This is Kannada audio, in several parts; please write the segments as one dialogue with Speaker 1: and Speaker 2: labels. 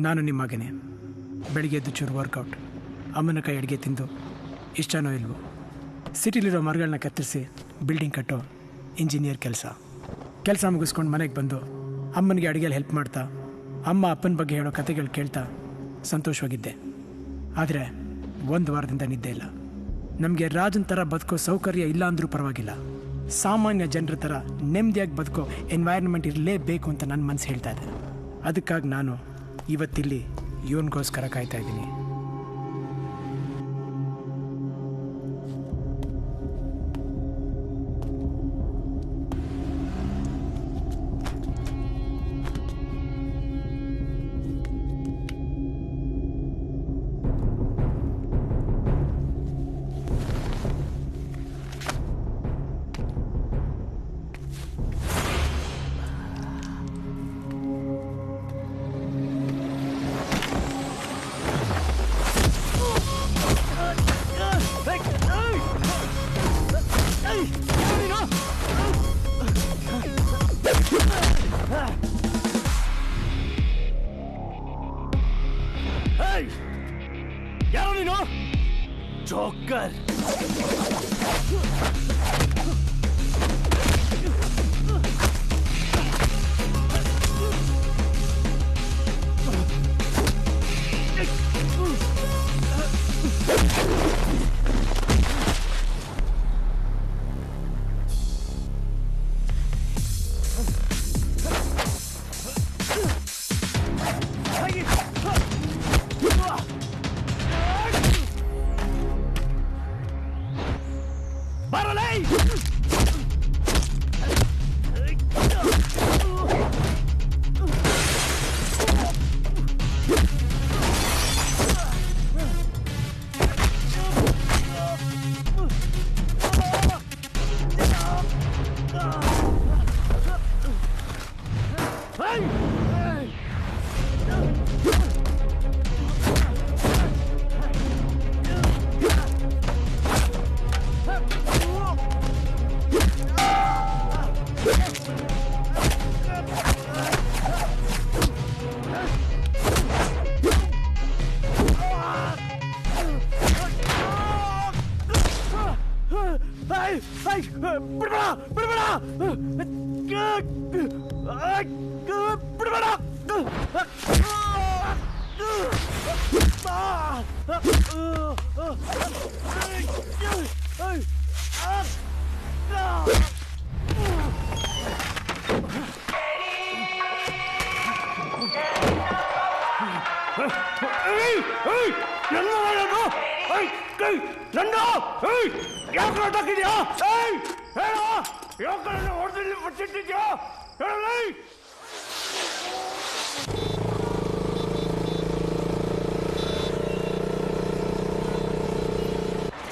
Speaker 1: ನಾನು ನಿಮ್ಮ ಮಗನೇ. ಬೆಳಿಗ್ಗೆ ಎದ್ದು ಚೂರು ವರ್ಕೌಟ್, ಅಮ್ಮನ ಕೈ ಅಡುಗೆ ತಿಂದು ಇಷ್ಟನೋ ಇಲ್ವೋ ಸಿಟಿಲಿರೋ ಮರಗಳನ್ನ ಕತ್ತರಿಸಿ ಬಿಲ್ಡಿಂಗ್ ಕಟ್ಟೋ ಇಂಜಿನಿಯರ್ ಕೆಲಸ ಮುಗಿಸ್ಕೊಂಡು ಮನೆಗೆ ಬಂದು ಅಮ್ಮನಿಗೆ ಅಡುಗೆಯಲ್ಲಿ ಹೆಲ್ಪ್ ಮಾಡ್ತಾ ಅಮ್ಮ ಅಪ್ಪನ ಬಗ್ಗೆ ಹೇಳೋ ಕತೆಗಳು ಕೇಳ್ತಾ ಸಂತೋಷವಾಗಿದ್ದೆ. ಆದರೆ 1 ವಾರದಿಂದ ನಿದ್ದೆ ಇಲ್ಲ. ನಮಗೆ ರಾಜನ ಥರ ಬದುಕೋ ಸೌಕರ್ಯ ಇಲ್ಲ ಅಂದರೂ ಪರವಾಗಿಲ್ಲ, ಸಾಮಾನ್ಯ ಜನರ ಥರ ನೆಮ್ಮದಿಯಾಗಿ ಬದುಕೋ ಎನ್ವೈರ್ನ್ಮೆಂಟ್ ಇರಲೇಬೇಕು ಅಂತ ನನ್ನ ಮನಸ್ಸು ಹೇಳ್ತಾ ಇದೆ. ಅದಕ್ಕಾಗಿ ನಾನು ಇವತ್ತಿಲ್ಲಿ ಇವನಿಗೋಸ್ಕರ ಕಾಯ್ತಾ ಇದ್ದೀನಿ.
Speaker 2: ಯಾರು ನೀನು? ಜೋಕರ್.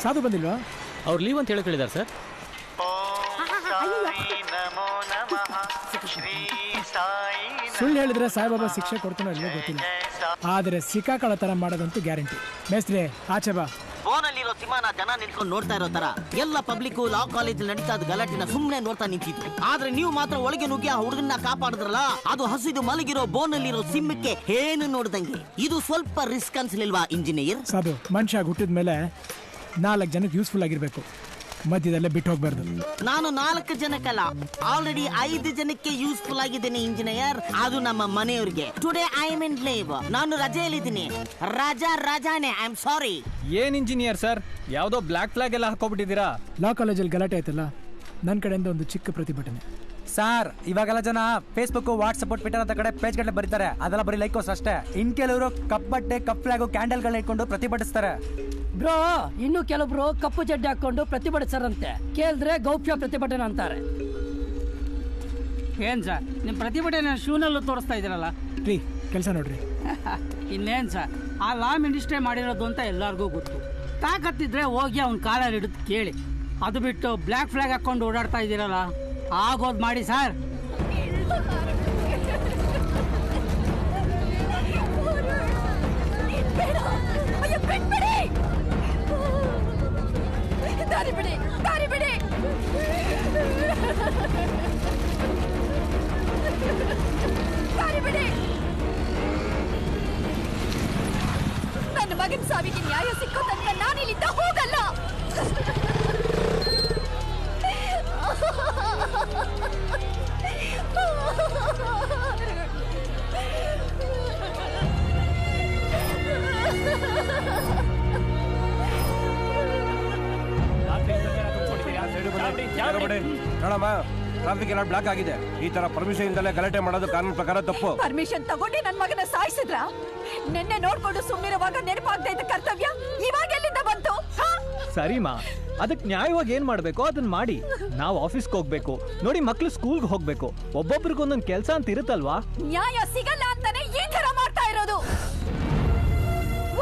Speaker 1: ಸಾಧು ಬಂದಿಲ್ವಾ?
Speaker 3: ಅವ್ರು ಲೀವ್ ಅಂತ ಹೇಳಿದ್ದಾರೆ ಸರ್.
Speaker 1: ಸುಳ್ಳು ಹೇಳಿದ್ರೆ ಸಾಯಿಬಾಬಾ ಶಿಕ್ಷೆ ಕೊಡ್ತಾನೋ ಇಲ್ಲೋ ಗೊತ್ತಿಲ್ಲ, ಆದರೆ ಸಿಕ್ಕಾಕಳ ತರ ಮಾಡೋದಂತೂ ಗ್ಯಾರಂಟಿ. ಮೇಸ್ತ್ರಿ ಆಚೆ ಬಾ.
Speaker 4: ಫೋನಲ್ಲಿರೋ ಸಿನಿಮಾನ ಜನ ನಿಂತ್ಕೊಂಡು ನೋಡ್ತಾ ಇರೋ ತರ ಎಲ್ಲ ಪಬ್ಲಿಕ್ ಲಾ ಕಾಲೇಜ್ ನಡೀತಾ ಇದ್ದ ಗಲಾಟಿನ ಸುಮ್ಮನೆ ನೋಡ್ತಾ ನಿಂತಿದ್ರು. ಆದ್ರೆ ನೀವು ಮಾತ್ರ ಒಳಗೆ ನುಗ್ಗಿ ಆ ಹುಡುಗನ್ನ ಕಾಪಾಡಿದ್ರಲ್ಲ, ಅದು ಹಸಿದು ಮಲಗಿರೋ ಬೋನಲ್ಲಿರೋ ಸಿಂಹಕ್ಕೆ ಏನು ನೋಡ್ದಂಗೆ. ಇದು ಸ್ವಲ್ಪ ರಿಸ್ಕ್ ಅನ್ಸಲಿಲ್ವಾ ಇಂಜಿನಿಯರ್?
Speaker 1: ಸಾಧು ಮನುಷ್ಯ ಹುಟ್ಟಿದ ಮೇಲೆ 4 ಜನಕ್ಕೆ ಯೂಸ್ಫುಲ್ ಆಗಿರ್ಬೇಕು, ಮಧ್ಯದಲ್ಲೇ ಬಿಟ್ಟು ಹೋಗ್ಬಾರ್ದು.
Speaker 4: ನಾನು 4 ಜನಕ್ಕಲ್ಲ, ಆಲ್ರೆಡಿ 5 ಜನಕ್ಕೆ ಯೂಸ್ಫುಲ್ ಆಗಿದ್ದೇನೆ ಇಂಜಿನಿಯರ್. ಅದು ನಮ್ಮ ಮನೆಯವ್ರಿಗೆ. Today I am in leave. ನಾನು ರಜೆಯಲ್ಲಿದ್ದೀನಿ. ರಾಜಾನೇ ಐ ಆಮ್ ಸಾರಿ.
Speaker 3: ಏನ್ ಇಂಜಿನಿಯರ್ ಸರ್, ಯಾವ್ದೋ ಬ್ಲಾಕ್ ಫ್ಲಾಗ್ ಎಲ್ಲ ಹಾಕೋಬಿಟ್ಟಿದ್ದೀರಾ?
Speaker 1: ಲಾ ಕಾಲೇಜಲ್ಲಿ ಗಲಾಟೆ ಆಯ್ತಲ್ಲ, ನನ್ನ ಕಡೆಯಿಂದ ಒಂದು ಚಿಕ್ಕ ಪ್ರತಿಭಟನೆ.
Speaker 5: ಸರ್ ಇವಾಗೆಲ್ಲ ಜನ ಫೇಸ್ಬುಕ್ ವಾಟ್ಸಪ್ ಟ್ವಿಟರ್ ಅಂತ ಕಡೆ ಪೇಜ್ ಗಟ್ಟಲೆ ಬರೀತಾರೆ, ಅದೆಲ್ಲ ಬರೀ ಲೈಕೋಸ್ ಅಷ್ಟೇ. ಇಂಟಿಯಲ್ಲವರು ಕಪ್ ಬಟ್ಟೆ ಕಪ್ ಫ್ಲಾಗು ಕ್ಯಾಂಡಲ್ಗಳನ್ನ ಇಟ್ಕೊಂಡು ಪ್ರತಿಭಟಿಸ್ತಾರೆ.
Speaker 6: ಬ್ರೋ ಇನ್ನು ಕೆಲವರು ಕಪ್ಪು ಚಡ್ಡಿ ಹಾಕೊಂಡು ಪ್ರತಿಭಟಿಸ್ತಾರಂತೆ, ಕೇಳಿದ್ರೆ ಗೌಪ್ಯ ಪ್ರತಿಭಟನೆ ಅಂತಾರೆ.
Speaker 7: ಏನ್ ಸರ್ ನಿಮ್ ಪ್ರತಿಭಟನೆ ಶೂನಲ್ಲೂ ತೋರಿಸ್ತಾ ಇದ್ದೀರಲ್ಲ?
Speaker 1: ರೀ ಕೆಲಸ ನೋಡ್ರಿ.
Speaker 7: ಇನ್ನೇನ್ ಸರ್, ಆ ಲಾ ಮಿನಿಸ್ಟ್ರಿ ಮಾಡಿರೋದು ಅಂತ ಎಲ್ಲರಿಗೂ ಗೊತ್ತು. ತಾಕತ್ತಿದ್ರೆ ಹೋಗಿ ಅವ್ನ ಕಾಲಲ್ಲಿ ಹಿಡಿದು ಕೇಳಿ. ಅದು ಬಿಟ್ಟು ಬ್ಲ್ಯಾಕ್ ಫ್ಲಾಗ್ ಹಾಕೊಂಡು ಓಡಾಡ್ತಾ ಇದ್ದೀರಲ್ಲ, ಆಗೋದು ಮಾಡಿ ಸರ್.
Speaker 8: ಸಾವಿಗೆ ನ್ಯಾಯ ಸಿಕ್ಕೋ ತನಕ ನಾನಿಲ್ಲಿಂದ ಹೋಗಲ್ಲ.
Speaker 9: ನೋಡಮ್ಮ, ಟ್ರಾಫಿಕ್ ಎಲ್ಲ ಬ್ಲಾಕ್ ಆಗಿದೆ. ಈ ತರ ಪರ್ಮಿಷನ್ ಇಂದಲೇ ಗಲಾಟೆ ಮಾಡೋದು ಕಾನೂನು ಪ್ರಕಾರ ತಪ್ಪು.
Speaker 8: ಪರ್ಮಿಷನ್ ತಗೊಂಡು ನನ್ ಮಗನ ಸಾಯಿಸಿದ್ರ? ನಿನ್ನೆ ನೋಡ್ಕೊಂಡು ಸುಮ್ಮನಿರುವಾಗ ನೆನಪಾಗ್ತಾ ಇದ್ದ ಕರ್ತವ್ಯ ಇವಾಗ ಎಲ್ಲಿಂದ ಬಂತು?
Speaker 3: ಸರಿಮಾ, ಅದಕ್ಕೆ ನ್ಯಾಯವಾಗಿ ಏನ್ ಮಾಡ್ಬೇಕು ಅದನ್ನ ಮಾಡಿ. ನಾವು ಆಫೀಸ್ಗೆ ಹೋಗ್ಬೇಕು ನೋಡಿ, ಮಕ್ಳು ಸ್ಕೂಲ್ಗೆ ಹೋಗ್ಬೇಕು. ಒಬ್ಬೊಬ್ರಿಗೊಂದೊಂದು ಕೆಲಸ ಅಂತ ಇರುತ್ತಲ್ವಾ?
Speaker 8: ನ್ಯಾಯ ಸಿಗಲ್ಲ ಅಂತಾನೆ ಈ ತರ ಮಾಡ್ತಾ ಇರೋದು.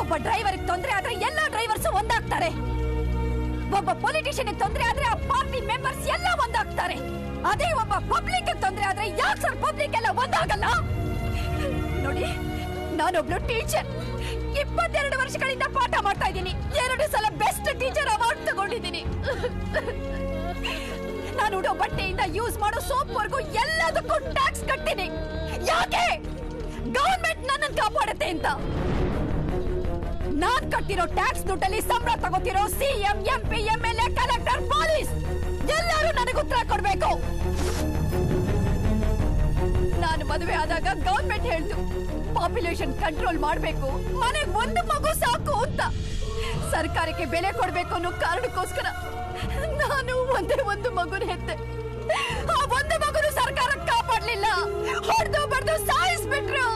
Speaker 8: ಒಬ್ಬ ಡ್ರೈವರ್ ತೊಂದ್ರೆ ಆದ್ರೆ ಎಲ್ಲ ಡ್ರೈವರ್ಸ್ ಒಂದಾಗ್ತಾರೆ. ಒಬ್ಬ ಪೊಲಿಟಿಷಿಯನ್ ತೊಂದ್ರೆ ಆದ್ರೆ ಆ ಪಾರ್ಟಿ ಮೆಂಬರ್ಸ್ ಎಲ್ಲ ಒಂದಾಗ್ತಾರೆ. ಅದೇ ಒಬ್ಬ ಪಬ್ಲಿಕ್ ತೊಂದ್ರೆ ಆದ್ರೆ ಯಾಕೆ ಸರ್ ಪಬ್ಲಿಕ್ ಎಲ್ಲ ಒಂದಾಗಲ್ಲ? ನೋಡಿ, ನಾನೊಬ್ಳು ಟೀಚರ್. 22 ವರ್ಷಗಳಿಂದ ಪಾಠ ಮಾಡ್ತಾ ಇದ್ದೀನಿ. 2 ಸಲ ಬೆಸ್ಟ್ ಟೀಚರ್ ಅವಾರ್ಡ್ ತಗೊಂಡಿದ್ದೀನಿ. ನಾನು ಉಡೋ ಬಟ್ಟೆಯಿಂದ ಯೂಸ್ ಮಾಡೋ ಸೋಪ್ ವರ್ಗು ಎಲ್ಲದಕ್ಕೂ ಟ್ಯಾಕ್ಸ್ ಕಟ್ತೀನಿ. ಯಾಕೆ? ಗವರ್ಮೆಂಟ್ ನನ್ನನ್ನು ಕಾಪಾಡುತ್ತೆ ಅಂತ. ನಾನ್ ಕಟ್ಟಿರೋ ಟ್ಯಾಕ್ಸ್ ದುಡ್ಡಲ್ಲಿ ಸಂಬಳ ತಗೋತಿರೋ CM, MP, MLA, collector, police ಎಲ್ಲರೂ ನನಗೆ ಉತ್ತರ ಕೊಡ್ಬೇಕು. ನಾನು ಮದುವೆ ಆದಾಗ ಗವರ್ಮೆಂಟ್ ಹೇಳ್ತು ಪಾಪ್ಯುಲೇಷನ್ ಕಂಟ್ರೋಲ್ ಮಾಡ್ಬೇಕು, ಮನೆಗೆ ಒಂದು ಮಗು ಸಾಕು ಅಂತ. ಸರ್ಕಾರಕ್ಕೆ ಬೆಲೆ ಕೊಡ್ಬೇಕು ಅನ್ನೋ ಕಾರಣಕ್ಕೋಸ್ಕರ ನಾನು ಒಂದೇ ಒಂದು ಮಗುನ ಹೆತ್ತೆ. ಆ ಒಂದು ಮಗುನು ಸರ್ಕಾರ ಕಾಪಾಡ್ಲಿಲ್ಲ, ಹೊಡೆದು ಬಡ್ದು ಸಾಯಿಸ್ಬಿಟ್ರು.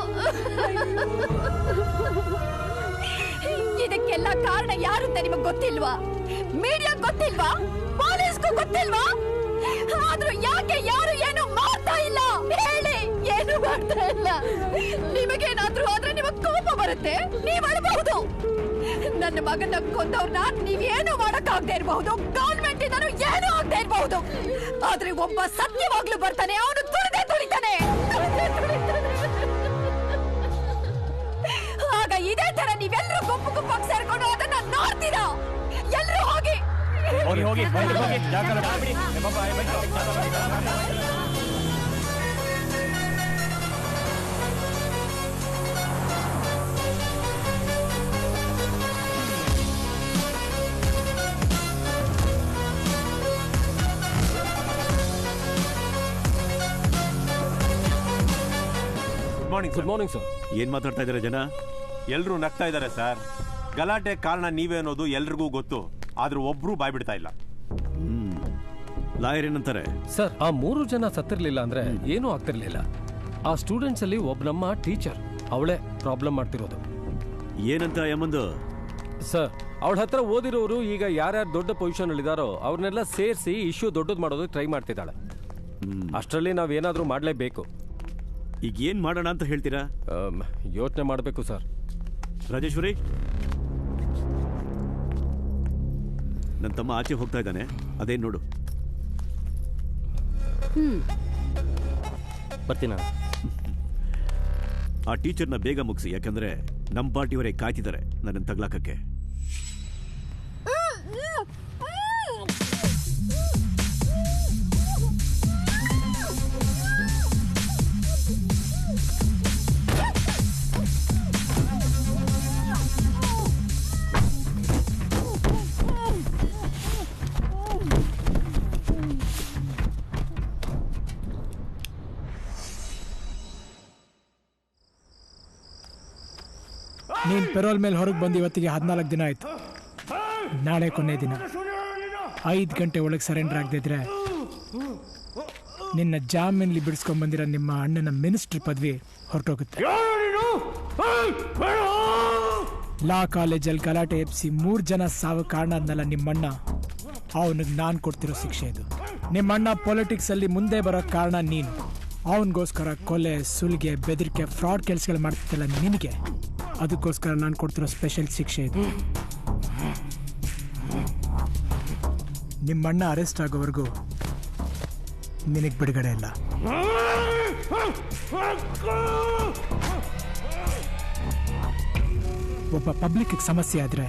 Speaker 8: ಇದಕ್ಕೆಲ್ಲ ಕಾರಣ ಯಾರು ಅಂತ ನಿಮಗೆ ಗೊತ್ತಿಲ್ವಾ? ಮೀಡಿಯಾ ಗೊತ್ತಿಲ್ವಾ? ಪೊಲೀಸ್ಗೂ ಗೊತ್ತಿಲ್ವಾ? ಆದ್ರೂ ಯಾಕೆ ಯಾರು ಏನು ಮಾಡ್ತಾ ಇಲ್ಲ ಹೇಳಿ? ಏನು ಮಾಡ್ತಾ ಇಲ್ಲ? ನಿಮಗೇನಾದ್ರೂ ಆದ್ರೆ ನಿಮಗೆ ಕೋಪ ಬರುತ್ತೆ, ನೀವ್ ಅಳಬಹುದು. ನನ್ನ ಮಗನ ಕೊಂದವ್ರನ್ನ ನೀವೇನು ಮಾಡಕ್ಕಾಗದೆ ಇರಬಹುದು, ಗವರ್ಮೆಂಟ್ ಇಂದನೂ ಏನೂ ಆಗದೆ ಇರಬಹುದು. ಆದ್ರೆ ಒಬ್ಬ ಸತ್ಯವಾಗ್ಲೂ ಬರ್ತಾನೆ, ಅವನು ತುಳಿತಾನೆ. ಆಗ ಇದೇ ತರ ನೀವೆಲ್ಲರೂ ಗುಂಪು ಗುಂಪಾಗಿ ಸೇರ್ಕೊಂಡು ಅದನ್ನ ನೋಡ್ತೀರಾ? ಎಲ್ಲರೂ ಹೋಗಿ
Speaker 9: ಹೋಗಿ
Speaker 10: ಗುಡ್ ಮಾರ್ನಿಂಗ್ ಸರ್.
Speaker 11: ಏನ್ ಮಾತಾಡ್ತಾ ಇದಾರೆ ಜನ?
Speaker 10: ಎಲ್ರು ನಗ್ತಾ ಇದ್ದಾರೆ ಸರ್. ಗಲಾಟೆ ಕಾರಣ ನೀವೇ ಅನ್ನೋದು ಎಲ್ರಿಗೂ ಗೊತ್ತು, ಆದ್ರೂ ಒಬ್ರು ಬಾಯ್ಬಿಡ್ತಾ ಇಲ್ಲ.
Speaker 11: ಲಾಯರ್ ಏನಂತಾರೆ?
Speaker 2: ಸರ್, ಆ 3 ಜನ ಸತ್ತಿರ್ಲಿಲ್ಲ ಅಂದ್ರೆ ಏನೂ ಆಗ್ತಿರ್ಲಿಲ್ಲ. ಆ ಸ್ಟೂಡೆಂಟ್ಸ್ ಅಲ್ಲಿ ಒಬ್ಬ ಟೀಚರ್, ಅವಳೇ ಪ್ರಾಬ್ಲಮ್ ಮಾಡ್ತಿರೋದು.
Speaker 11: ಏನಂತ ಯಮಂದು?
Speaker 2: ಸರ್, ಅವಳ ಹತ್ರ ಓದಿರೋರು ಈಗ ಯಾರ್ಯಾರು ದೊಡ್ಡ ಪೊಸಿಷನ್ ಇದಾರೋ ಅವ್ರನ್ನೆಲ್ಲ ಸೇರಿಸಿ ಇಶ್ಯೂ ದೊಡ್ಡದು ಮಾಡೋದಕ್ಕೆ ಟ್ರೈ ಮಾಡ್ತಿದ್ದಾಳೆ. ಅಷ್ಟರಲ್ಲಿ ನಾವೇನಾದ್ರೂ ಮಾಡಲೇಬೇಕು.
Speaker 11: ಈಗ ಏನ್ ಮಾಡೋಣ ಅಂತ ಹೇಳ್ತೀರಾ?
Speaker 2: ಯೋಚನೆ ಮಾಡಬೇಕು ಸರ್.
Speaker 11: ರಾಜೇಶ್ವರಿ, ನನ್ನ ತಮ್ಮ ಆಚೆ ಹೋಗ್ತಾ ಇದ್ದಾನೆ, ಅದೇನ್ ನೋಡು.
Speaker 2: ಬರ್ತೀನ.
Speaker 11: ಆ ಟೀಚರ್ನ ಬೇಗ ಮುಗಿಸಿ, ಯಾಕಂದ್ರೆ ನಮ್ಮ ಪಾರ್ಟಿಯವರೇ ಕಾಯ್ತಿದ್ದಾರೆ ನನ್ನನ್ನು ತಗ್ಲಾಕಕ್ಕೆ.
Speaker 1: ನೀನು ಪೆರೋಲ್ ಮೇಲೆ ಹೊರಗೆ ಬಂದು ಇವತ್ತಿಗೆ 14 ದಿನ ಆಯಿತು. ನಾಳೆ ಕೊನೆ ದಿನ. 5 ಗಂಟೆ ಒಳಗೆ ಸರೆಂಡರ್ ಆಗದಿದ್ರೆ ನಿನ್ನ ಜಾಮೀನಲ್ಲಿ ಬಿಡಿಸ್ಕೊಂಡ್ಬಂದಿರೋ ನಿಮ್ಮ ಅಣ್ಣನ ಮಿನಿಸ್ಟ್ರಿ ಪದವಿ ಹೊರಟೋಗುತ್ತೆ. ಲಾ ಕಾಲೇಜಲ್ಲಿ ಗಲಾಟೆ ಎಬ್ಸಿ 3 ಜನ ಸಾವು ಕಾರಣ ಆದ್ನಲ್ಲ ನಿಮ್ಮಣ್ಣ, ಅವನಿಗೆ ನಾನು ಕೊಡ್ತಿರೋ ಶಿಕ್ಷೆ ಇದು. ನಿಮ್ಮಣ್ಣ ಪೊಲಿಟಿಕ್ಸಲ್ಲಿ ಮುಂದೆ ಬರೋ ಕಾರಣ ನೀನು. ಅವನಿಗೋಸ್ಕರ ಕೊಲೆ, ಸುಲಿಗೆ, ಬೆದರಿಕೆ, ಫ್ರಾಡ್ ಕೆಲಸಗಳು ಮಾಡ್ತಿದ್ದಲ್ಲ ನಿನಗೆ, ಅದಕ್ಕೋಸ್ಕರ ನಾನು ಕೊಡ್ತಿರೋ ಸ್ಪೆಷಲ್ ಶಿಕ್ಷೆ ಇದು. ನಿಮ್ಮಣ್ಣ ಅರೆಸ್ಟ್ ಆಗೋವರೆಗೂ ನಿನಗೆ ಬಿಡುಗಡೆ ಇಲ್ಲ. ಒಬ್ಬ ಪಬ್ಲಿಕ್ ಸಮಸ್ಯೆ ಆದ್ರೆ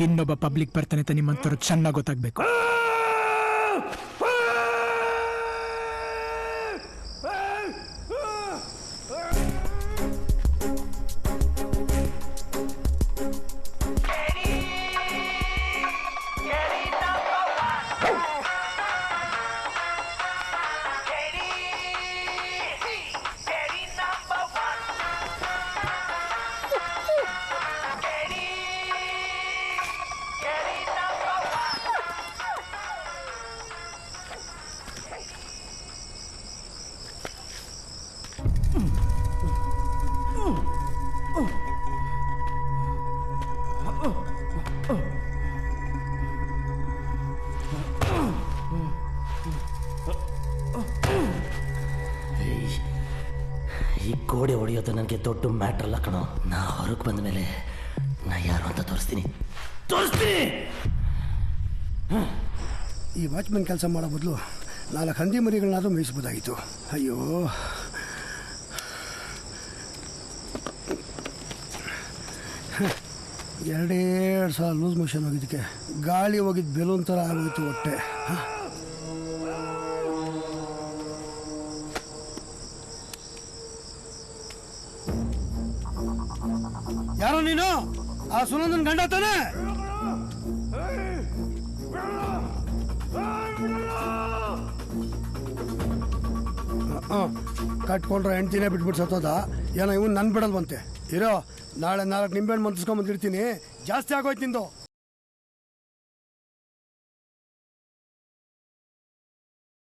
Speaker 1: ಇನ್ನೊಬ್ಬ ಪಬ್ಲಿಕ್ ಬರ್ತಾನೆ ಅಂತ ನಿಮ್ಮಂತವ್ರು ಚೆನ್ನಾಗಿ ಗೊತ್ತಾಗಬೇಕು.
Speaker 4: ಈ ಗೋಡೆ ಹೊಡೆಯೋದು ನನಗೆ ದೊಡ್ಡ ಮ್ಯಾಟ್ರ್ ಅಲ್ಲ ಕಣೋ. ನಾ ಹೊರಗೆ ಬಂದ ಮೇಲೆ ನಾ ಯಾರು ಅಂತ ತೋರಿಸ್ತೀನಿ.
Speaker 12: ಈ ವಾಚ್ಮನ್ ಕೆಲಸ ಮಾಡೋ ಬದಲು 4 ಹಂದಿ ಮರಿಗಳನ್ನಾದ್ರೂ ಮೇಯಿಸ್ಬೋದಾಗಿತ್ತು. ಅಯ್ಯೋ, ಎರಡೇ ಸಲ ಲೂಸ್ ಮೋಷನ್ ಹೋಗಿದ್ದಕ್ಕೆ ಗಾಳಿ ಹೋಗಿದ್ದು ಬೆಲೂನ್ ಥರ ಆಗೋಯ್ತು ಹೊಟ್ಟೆ. ಯಾರೋ ನೀನು? ಆ ಸುನಂದನ್ ಗಂಡ ತಾನೆ? ಕಟ್ಕೊಂಡ್ರೆ ಹೆಂಡ್ತಿನೇ ಬಿಟ್ಬಿಟ್ಟು ಸತ್ತೋದ. ಏನೋ ಇವನು ನನ್ನ ಬಿಡಲ್ವಂತೆ. ಇರೋ, ನಾಳೆ 4 ನಿಂಬೆಹಣ್ಣು ಮಂತ್ರಿಸ್ಕೊಂಬಂದಿರ್ತೀನಿ. ಜಾಸ್ತಿ ಆಗೋಯ್ತು ನಿಂದು.